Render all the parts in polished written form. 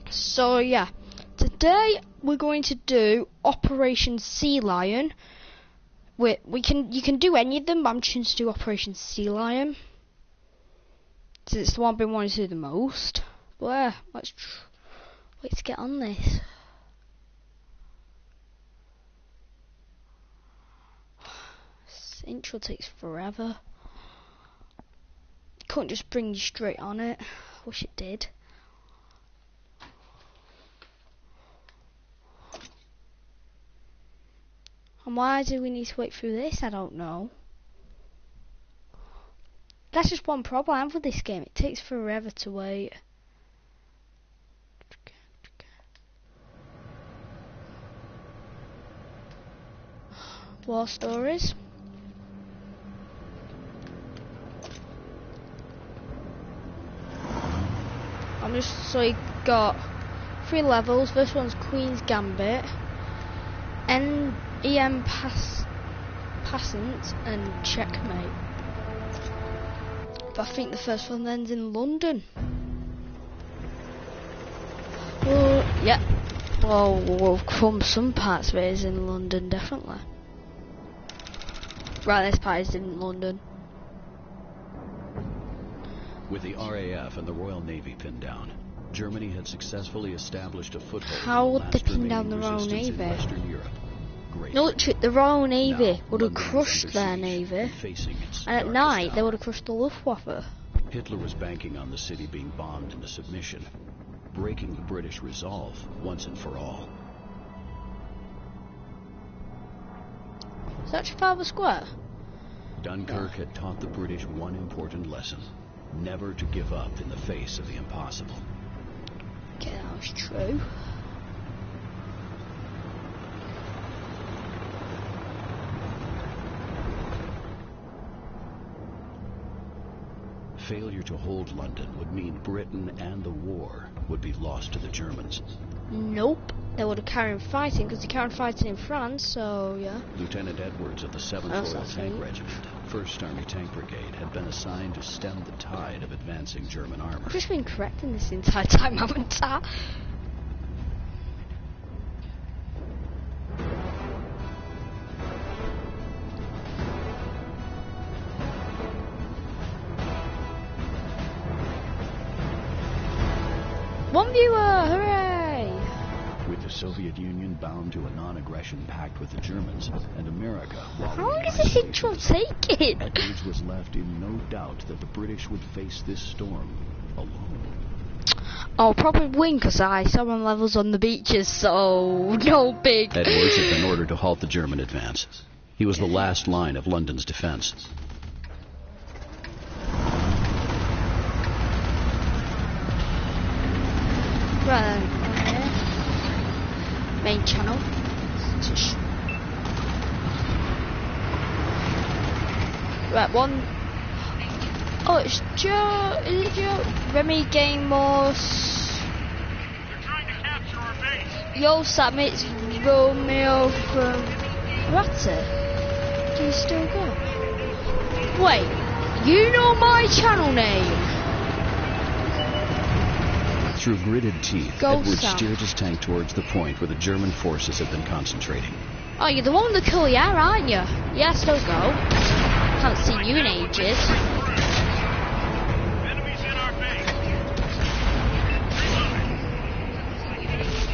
So yeah, today we're going to do Operation Sea Lion. You can do any of them, but I'm choosing to do Operation Sea Lion. So it's the one I've been wanting to do the most. But yeah, let's get on this. This intro takes forever. Couldn't just bring you straight on it. Wish it did. And why do we need to wait through this? I don't know. That's just one problem I have with this game. It takes forever to wait. War stories. So you got 3 levels. First one's Queen's Gambit, EM Passant, and Checkmate. But I think the first one ends in London. Well, yeah. Well, from some parts of it is in London, definitely. Right, this part is in London. With the RAF and the Royal Navy pinned down, Germany had successfully established a foothold. How would they pin down the Royal Navy? No, literally, the Royal Navy would have crushed their navy, and at night they would have crushed the Luftwaffe. Hitler was banking on the city being bombed into submission, breaking the British resolve once and for all. Is that Trafalgar Square? Dunkirk had taught the British one important lesson: never to give up in the face of the impossible. Okay, that was true. Failure to hold London would mean Britain and the war would be lost to the Germans. Nope. They would have carried on fighting, because they carried on fighting in France, so yeah. Lieutenant Edwards of the 7th Royal Tank Regiment, 1st Army Tank Brigade, had been assigned to stem the tide of advancing German armor. I've just been correcting this entire time, haven't I? One viewer, hooray! With the Soviet Union bound to a non-aggression pact with the Germans, and America... How long is this intro taking? Edwards was left in no doubt that the British would face this storm alone. I'll probably win, because I saw my levels on the beaches, so no big... Edwards had been ordered to halt the German advance. He was the last line of London's defense. Right, main channel. Right, one. Oh, it's Joe. Is it Joe? Remy Gamos. They're trying to capture our base. Yo, Sam, it's Romeo from Rata. Do you still go? Wait, you know my channel name? Through gritted teeth, Go Edwards Sam. steered his tank towards the point where the German forces had been concentrating. Oh, you're the one with the cool hair, aren't you? Yeah, still go. Haven't seen you in ages. Enemies in our base.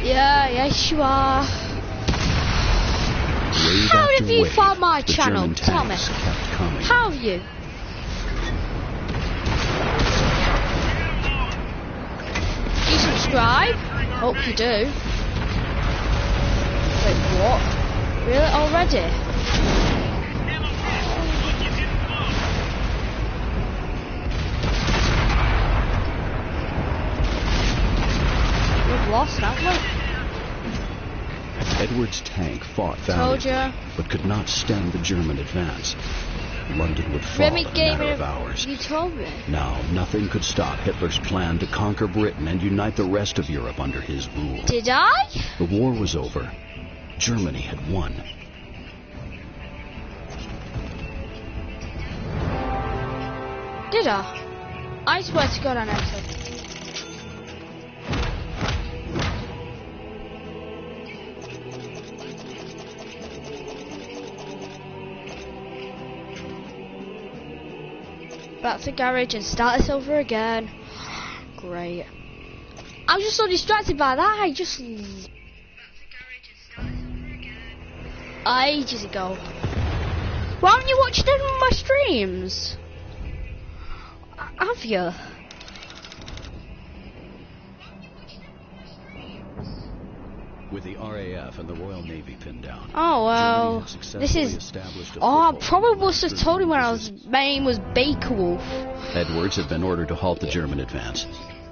Yeah, yes you are. Wave How after have you wave, found my the channel? German Tell me. tanks kept coming. How have you? Do you subscribe? Hope you do. Wait, what? Really? Already? We've lost, haven't we? Edwards' tank fought Told valiantly, ya. but could not stem the German advance. London would fall Remy in a gave matter it. of hours. You told me. Now, nothing could stop Hitler's plan to conquer Britain and unite the rest of Europe under his rule. Did I? The war was over. Germany had won. Did I? I swear to God I never said. back to the garage and start this over again. Great. I was just so distracted by that. I just ages ago. Why haven't you watched any of my streams? Have you? With the RAF and the Royal Navy pinned down. Oh well, Germany had successfully this is. established a Oh, I foothold probably in must have western told him when I was. resistance. My name was Bakerwolf. Edwards had been ordered to halt the German advance.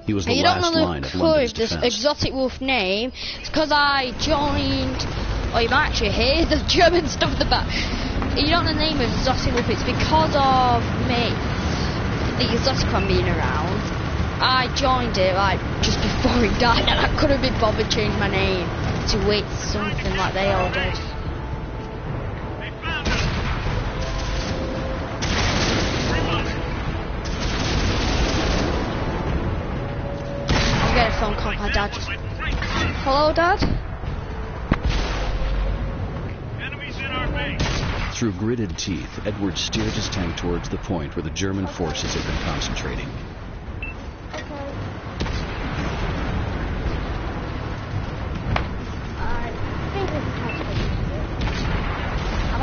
He was the And you don't last know line the of clue London's of this defense. exotic wolf name. It's because I joined. Oh, you might actually hear the German stuff at the back. You don't know the name of exotic wolf. It's because of me, the exotic one being around. I joined it like just before he died, and I couldn't be bothered changing my name to wait something like they all did. They found us. Reloading. I get a phone call. My dad just. Hello, Dad. Enemies in our base. Through gritted teeth, Edwards steered his tank towards the point where the German forces had been concentrating.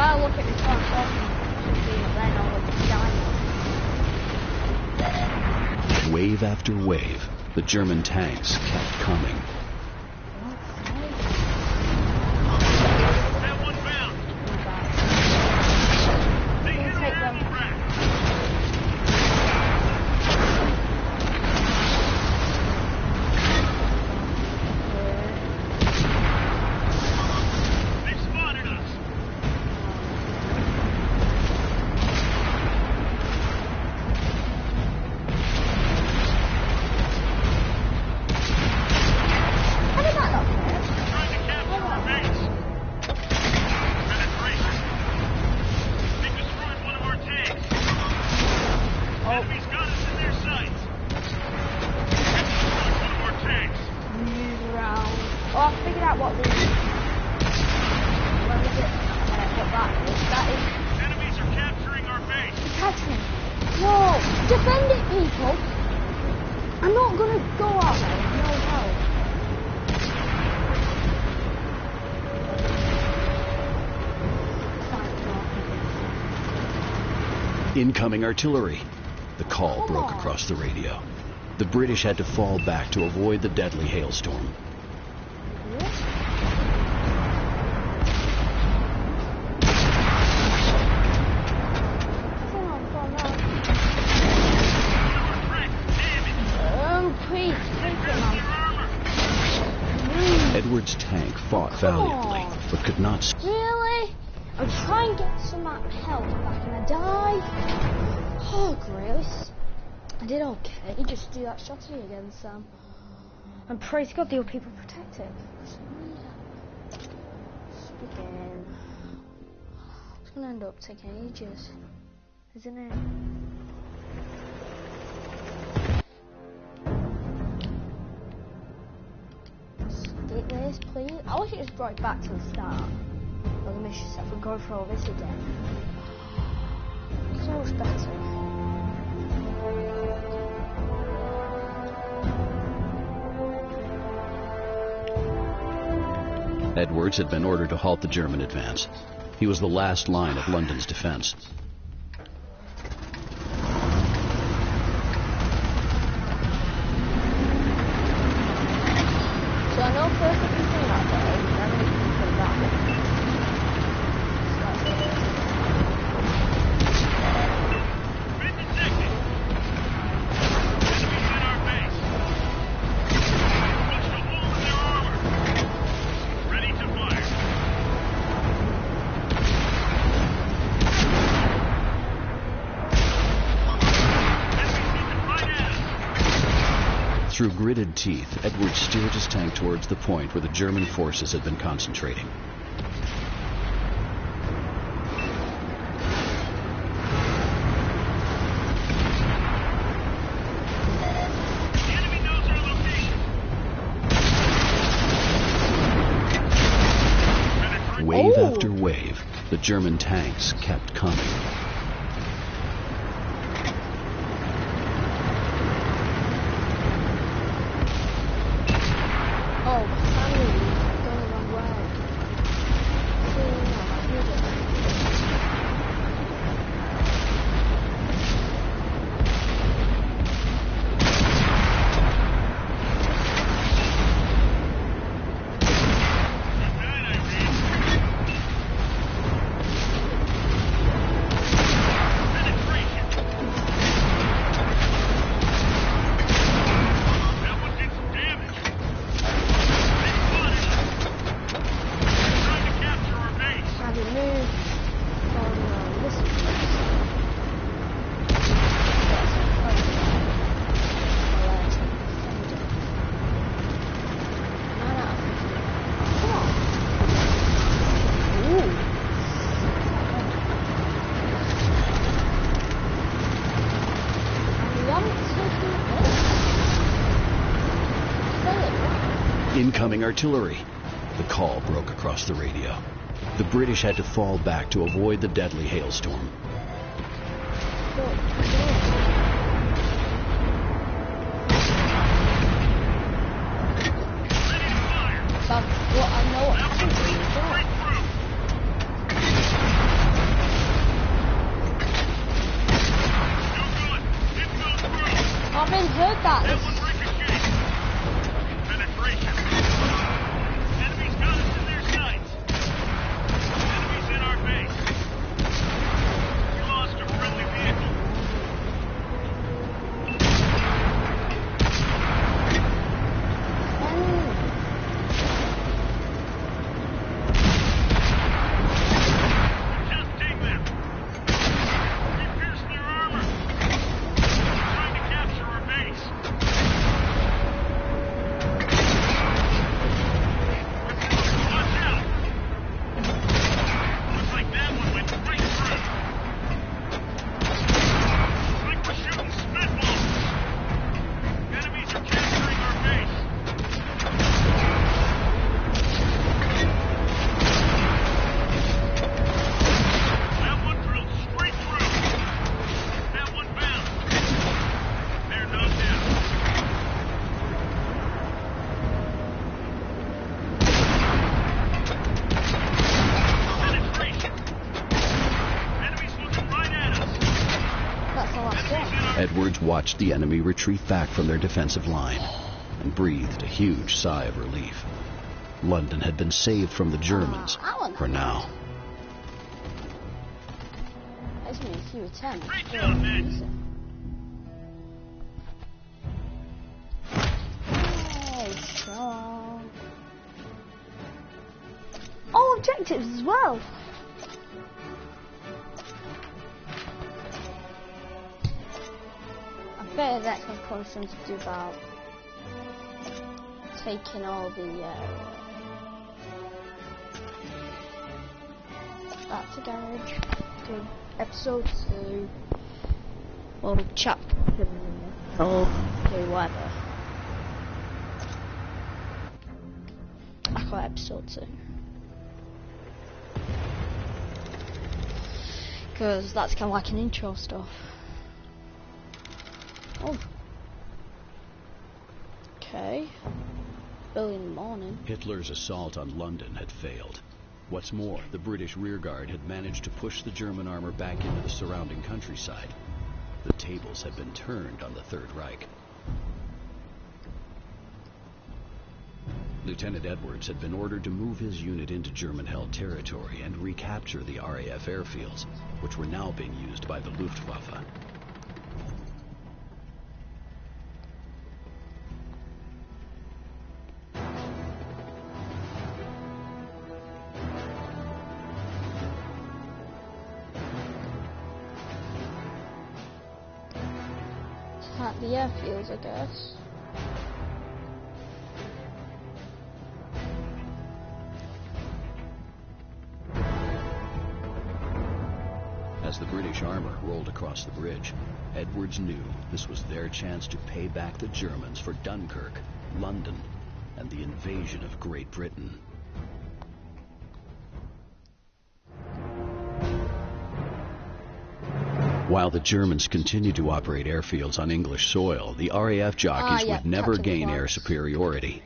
I'll look at this phone. Wave after wave, the German tanks kept coming. That one bound. They hit our ammo rack. They spotted us. Trying to capture our base. Penetration. They destroyed one of our tanks. Enemies got us in their sights. They destroyed one of our tanks. Move around. Oh, I figured out what this is. What is it? What that is. That is Enemies are capturing our base. catching. No, defend it, people. I'm not gonna go out there with no help. Incoming artillery. The call broke across the radio. The British had to fall back to avoid the deadly hailstorm. Edwards' tank fought valiantly, but could not. Really? I'm trying to get some help back and I die. Oh, Grace. I did okay. You just do that shot at me again, Sam. And praise God, the other people protected. Speaking. It's gonna end up taking ages, isn't it? Skip this, please. I wish it just brought it back to the start. Or the mission set. We're going for all this again. So much better. Edwards had been ordered to halt the German advance. He was the last line of London's defense. So I know first if you think that way, then we can put that way. Been detected. Enemies in our base. Punched a hole in their armor. Ready to fire. Enemies need to fight at us. Through gritted teeth, Edwards steered his tank towards the point where the German forces had been concentrating. The enemy knows our location. Penetrate. Wave Oh. after wave, the German tanks kept coming. Incoming artillery. The call broke across the radio. The British had to fall back to avoid the deadly hailstorm. I've been heard that. Penetration. Enemies got us in their sights. Enemies in our base. We lost a friendly vehicle. Contesting them. We pierced their armor. Trying to capture our base. Watch out! Looks like that one went right through. Looks like we're shooting spitballs. Enemies are capturing our base. That one drilled straight through. That one bounced. They're not down. Penetration. Enemies looking right at us. That's the last one. Edwards watched the enemy retreat back from their defensive line and breathed a huge sigh of relief. London had been saved from the Germans for now. That's me, if you return. Great job, men. Hey, strong. Oh, objectives as well. I bet that's probably something to do about taking all the back to garage. Do episode 2. Or chapter 2. Or whatever. I call it episode 2. Because that's kind of like an intro stuff. Oh. Okay. Early in the morning. Hitler's assault on London had failed. What's more, the British rearguard had managed to push the German armor back into the surrounding countryside. The tables had been turned on the Third Reich. Lieutenant Edwards had been ordered to move his unit into German-held territory and recapture the RAF airfields, which were now being used by the Luftwaffe. At the airfields, I guess. As the British armor rolled across the bridge, Edwards knew this was their chance to pay back the Germans for Dunkirk, London, and the invasion of Great Britain. While the Germans continued to operate airfields on English soil, the RAF jockeys would never gain air superiority.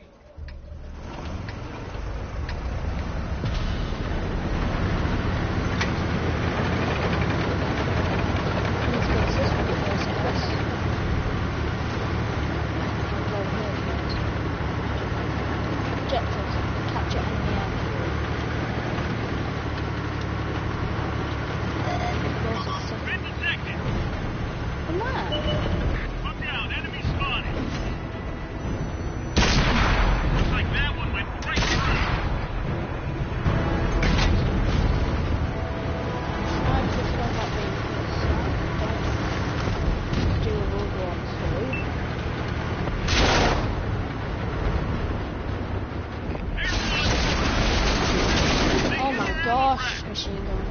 Machine gun.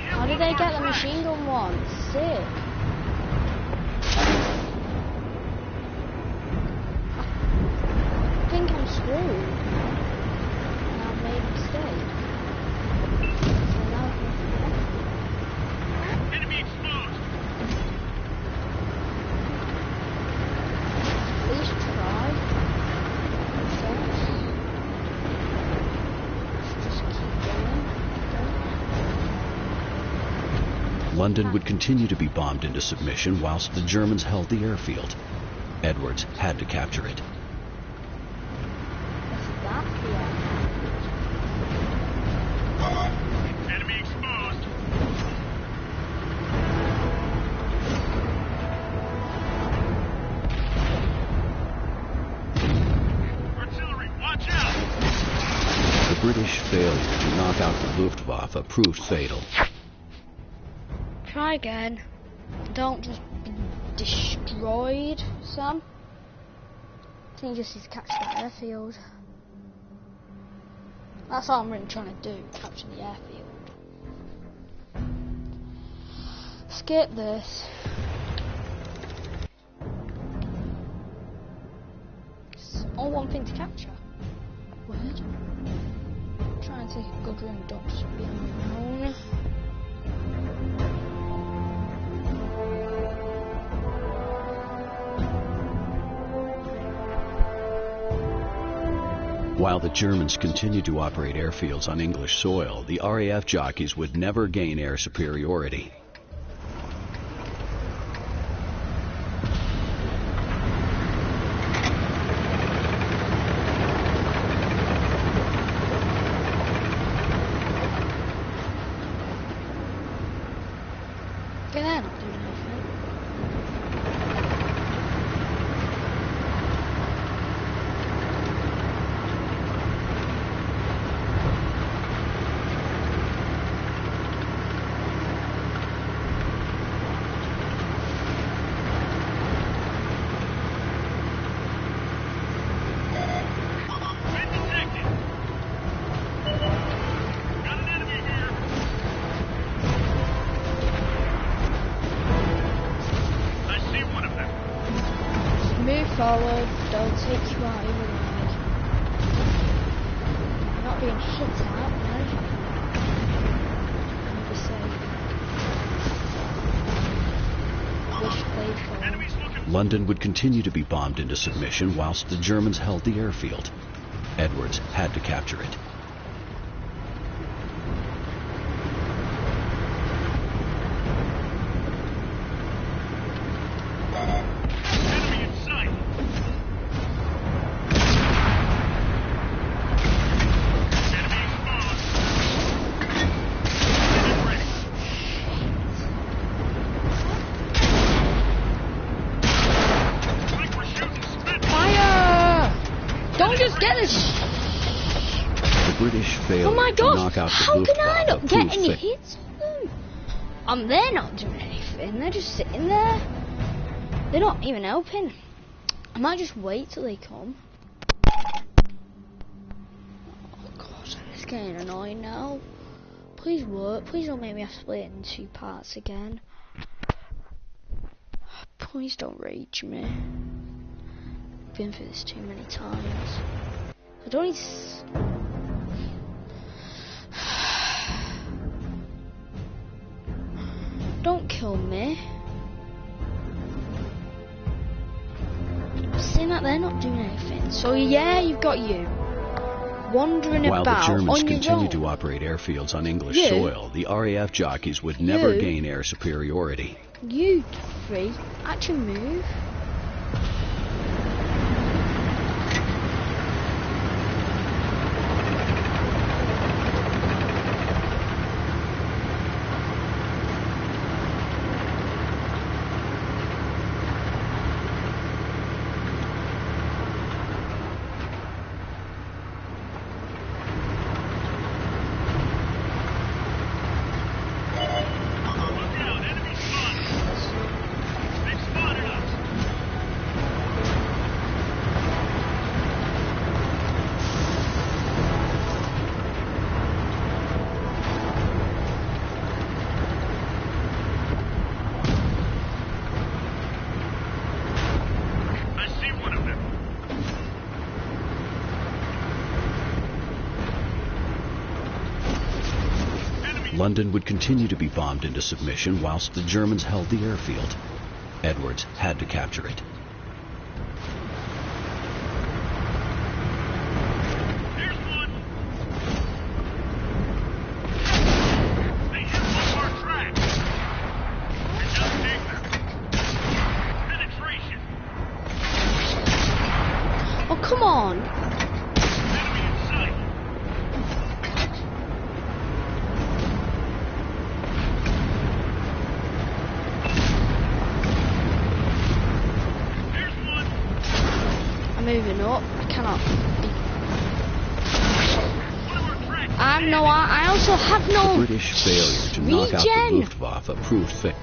How did they get the machine gun one? Sick. rude. And I've made a mistake. So now I can Enemy exposed. at least try. Just keep going. London would continue to be bombed into submission whilst the Germans held the airfield. Edwards had to capture it. What's that? Yeah. Enemy exposed. Artillery, watch out! The British failure to knock out the Luftwaffe proved fatal. Try again. Don't just be destroyed, Sam. I think you just need to catch the airfield. That's all I'm really trying to do, capture the airfield. Skip this. It's all one thing to capture. Weird. Try and take a good room, don't just be on your own. While the Germans continued to operate airfields on English soil, the RAF jockeys would never gain air superiority. Okay, they're not doing anything. Been detected. Got an enemy here. I see one of them. Move forward, don't take you out of the way. You're not being hit at, no? You'll be safe. Wish played for. Enemies looking. London would continue to be bombed into submission whilst the Germans held the airfield. Edwards had to capture it. Enemy in sight. Enemy exposed. Unit ready. Looks like we're shooting spit. Fire! Don't just get this. The British failed Oh my to knock gosh! out the How can I Luftwaffe not get proved any fa- hits on them? They're not doing anything. They're just sitting there. They're not even helping. I might just wait till they come. Oh god, it's getting annoying now. Please work. Please don't make me have to split it in 2 parts again. Please don't rage me. I've been through this too many times. I don't need Don't kill me. Saying that they're not doing anything. So yeah, you've got you wandering While the about Germans on your continued own. to operate airfields on English You- soil, the RAF jockeys would never You- gain air superiority. You three, actually move. Look out, enemy spotted. They spotted us. London would continue to be bombed into submission whilst the Germans held the airfield. Edwards had to capture it. Here's one. They hit one of our tracks. It doesn't take them. Penetration. Oh, come on. Enemy in sight. Here's one. I'm moving up. I cannot. One of our tracks. I also have no. British failure to knock out the Regen. Luftwaffe proved fit.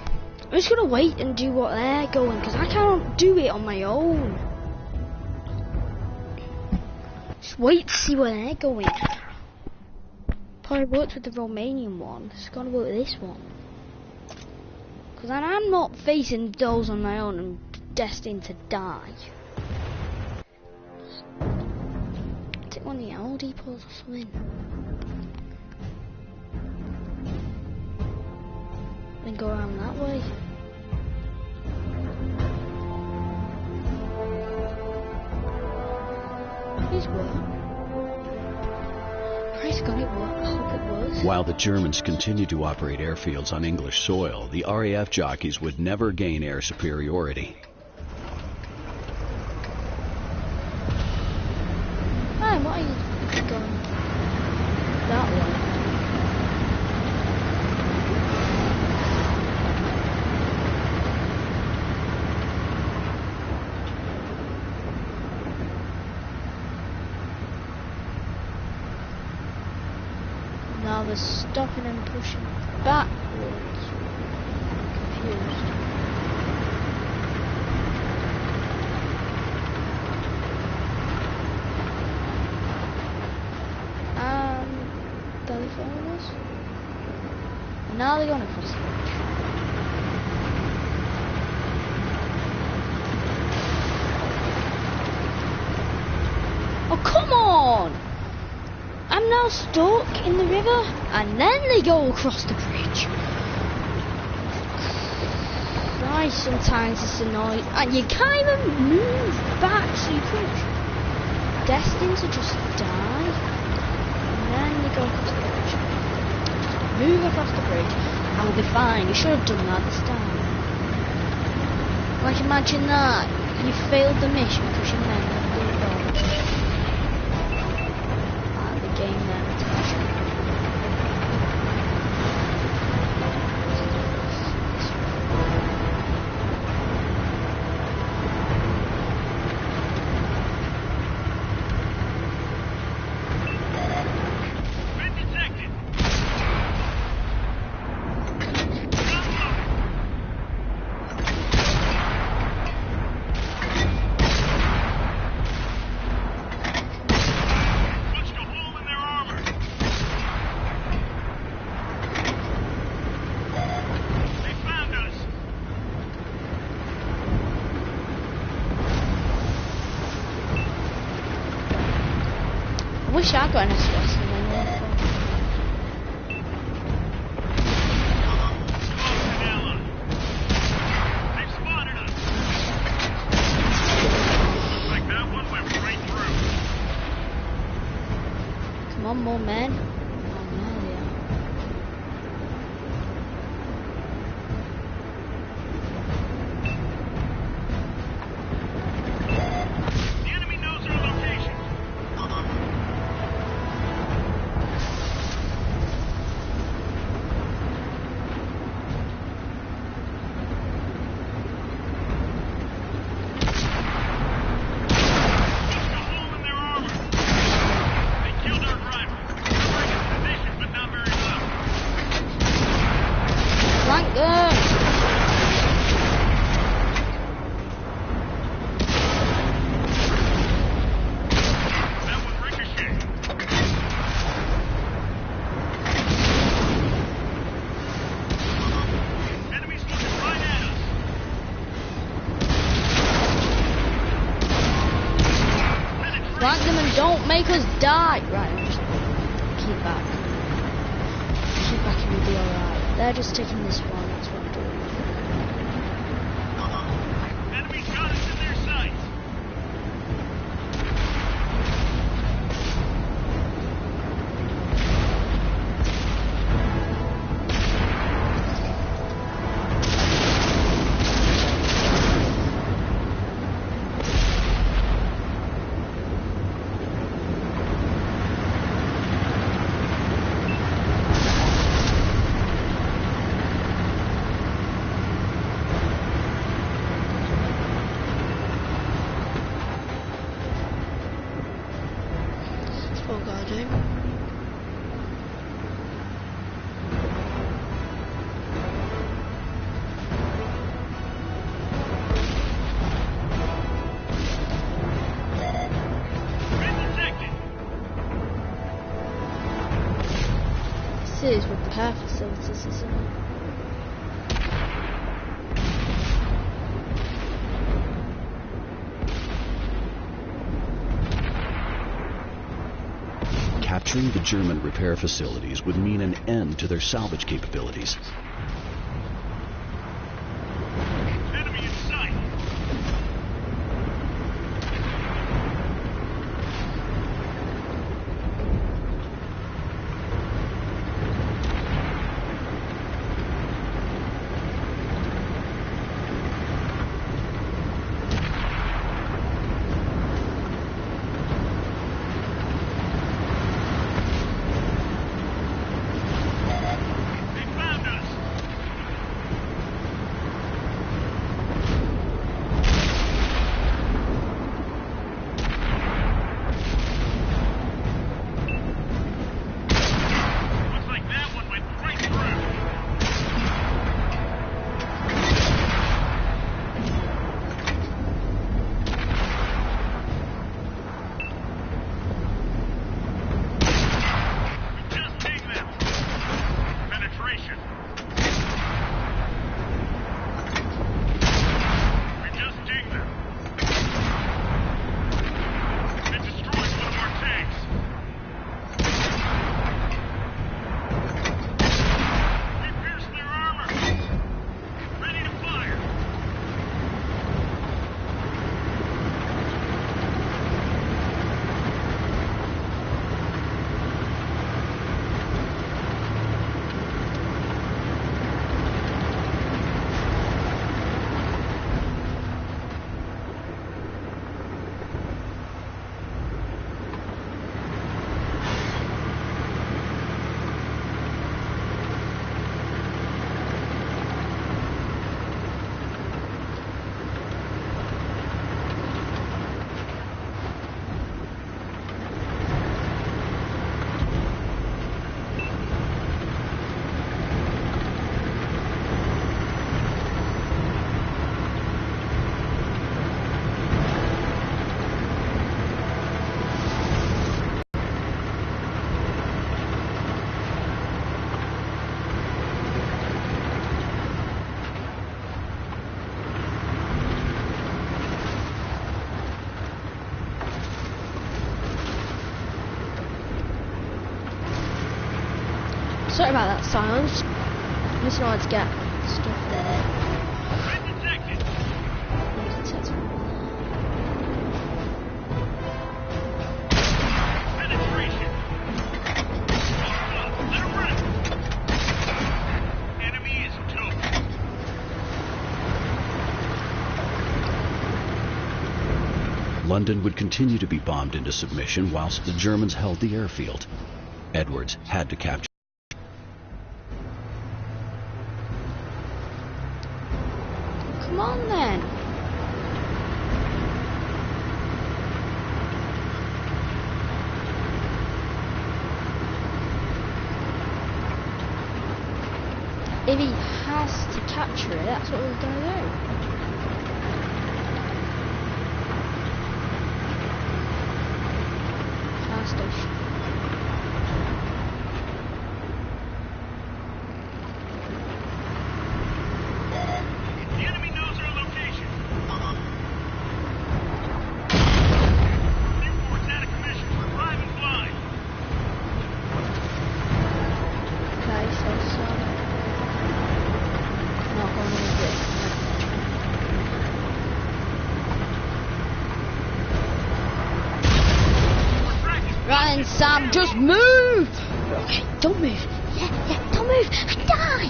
I'm just gonna wait and do what they're going, because I can't do it on my own. Just wait to see where they're going. Probably worked with the Romanian one. It's gonna work with this one. Because I'm not facing those on my own and destined to die. Take one of the owl depots or something. Then go around that way. Please work. Praise God, it worked. I hope it was. While the Germans continued to operate airfields on English soil, the RAF jockeys would never gain air superiority. Hey, why are you going that way? Now they're stopping and pushing backwards. Confused. They following us? And now they're going across the bridge. Oh, come on! I'm now stuck in the river, and then they go across the bridge. Christ, sometimes it's annoying. And you can't even move back, so you could destined to just die. And then you go across the bridge. Just move across the bridge, and we'll be fine. You should have done that this time. Like, imagine that. You failed the mission because you meant that you didn't go. The game then. Been detected. Punched a hole in their armor. They found us. I wish I got an SOS in there. Ally. They've spotted us. Looks like that one went right through. Come on, more men. Oh, no, they are. The enemy knows our location. Punched a hole in their armor. They killed our driver. Covering his position, but not very well. Flank them! That one ricocheted. Enemies looking right at us. Penetration. Flank them and don't make us die! Right, I'm just keep back. Keep back in with the They're just taking this one, that's what I'm doing. Enemy's got us in their sights. That's what I gotta do. Been detected. This is repair facilities, isn't it? Capturing the German repair facilities would mean an end to their salvage capabilities. Enemy in sight. They found us. Looks like that one went right through. We just take them. Penetration. We just dig them. It destroyed one of our tanks. We pierced their armor. Ready to fire. Sorry about that silence. Just wanted to get stuff there. Been detected. Penetration. Let him run. Enemy is toast. London would continue to be bombed into submission whilst the Germans held the airfield. Edwards had to capture. Come on then. If he has to capture it, that's what we're gonna do. Power station. The enemy knows our location. Newport's out of commission. Revive and fly. Okay, so then, Sam. Just move. Okay, don't move. Yeah, don't move. And die.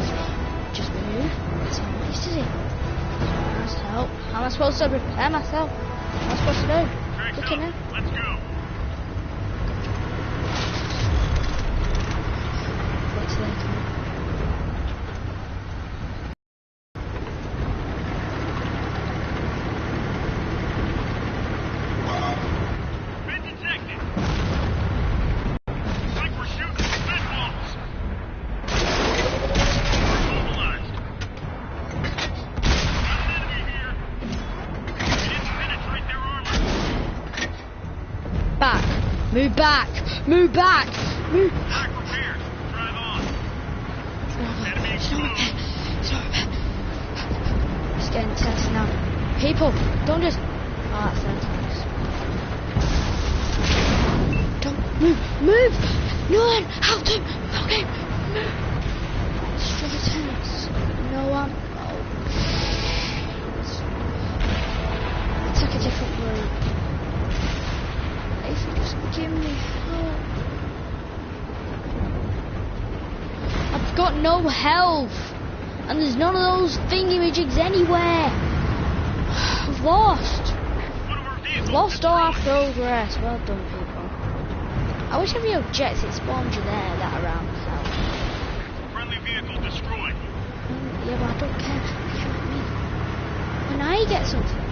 Just move. That's all I used to do. Help. How am I supposed to prepare myself? What am I supposed to do? Tracks Looking in. up. Let's go. What's there? Been detected. Looks like we're shooting spitballs. We're mobilized. Got an enemy here. We didn't penetrate their armor. Back. Move back. Move back. Move. Back repaired. Drive on. Enemy exposed. It's getting tense now. People, don't just. Oh, that's intense. Don't move. Move. No one. How to? Okay. Move. It's really tense. No one. Oh. Let's take a different route. If you just give me help. I've got no health. And there's none of those thingy-majigs anywhere. I've lost. One of our vehicles Lost all our progress. Well done, people. I wish every object it spawns you there that around the house. Friendly vehicle destroyed. Yeah, but I don't care. You know what I mean? When I get something,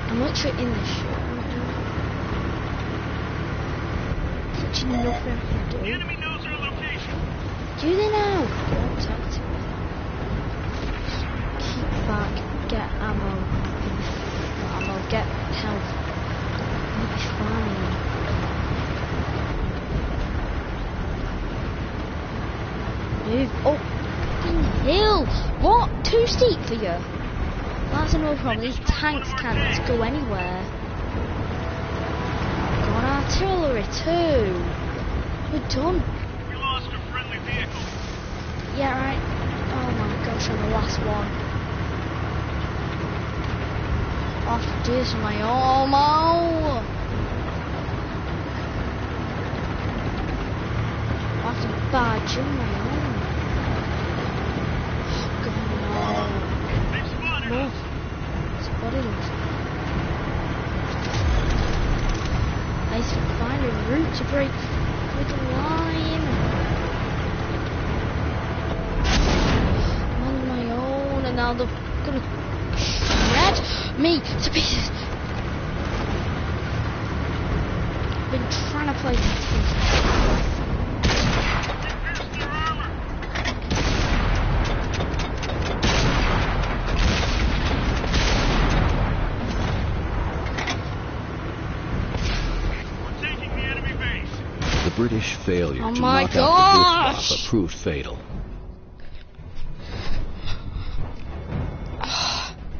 I'm literally in this shit. Literally nothing I can The do. enemy knows our location. Do they now? Don't talk to me. Keep back, get ammo. Not ammo, get health. You'll be fine. Move up the hill. What? Too steep for you? That's another problem. These tanks can't go anywhere. Got artillery too. We're done. We lost a friendly vehicle. Yeah, right. Oh my gosh, I'm the last one. I have to do this on my own. I have to badge on my own. Oh They've spotted god, no. us. Spotted us. I need to find a route to break through the line. I'm on my own and now they're gonna shred me to pieces. I've been trying to play this game. We pierced their armor. We're taking the enemy base. The British failure Oh to my knock out the gosh! Luftwaffe proved fatal.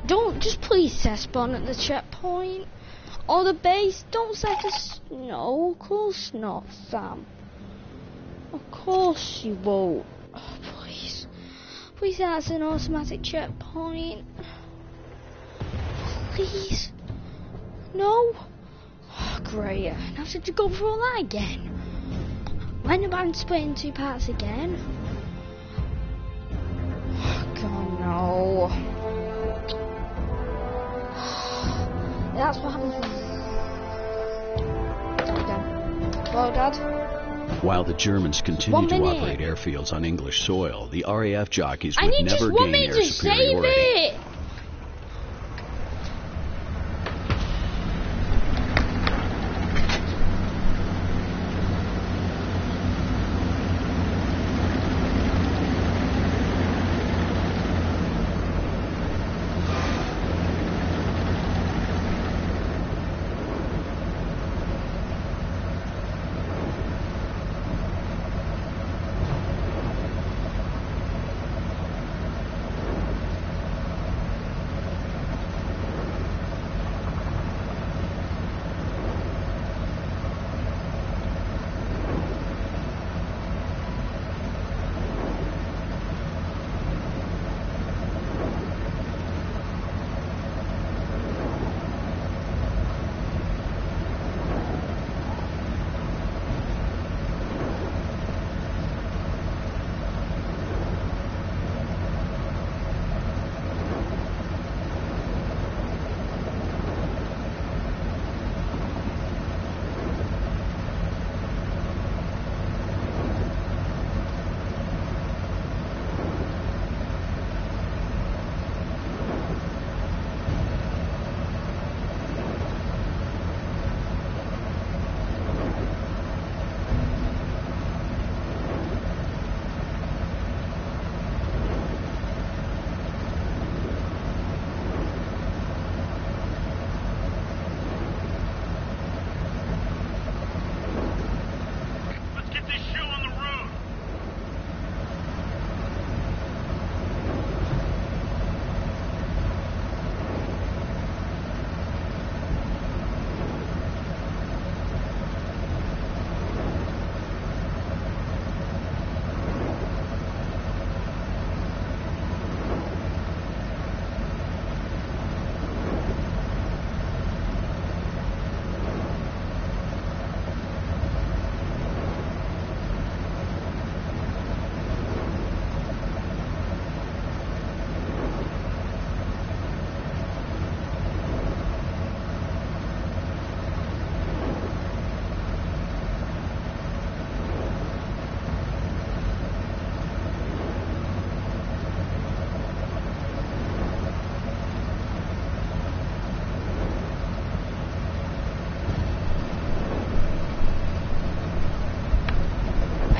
Don't just please set spawn at the checkpoint or the base. Don't set us. No, of course not, Sam. Of course you won't. Oh, please, please, that's an automatic checkpoint. Please, no. Oh, great. I have to go through all that again. When am I split in two parts again? Oh, God, no. That's what happens when... Okay. Well, Dad. While the Germans 1 continued to minute. operate airfields on English soil, the RAF jockeys I would need just never 1 gain minute air to save superiority. it!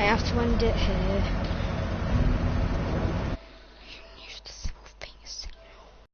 have to end it here.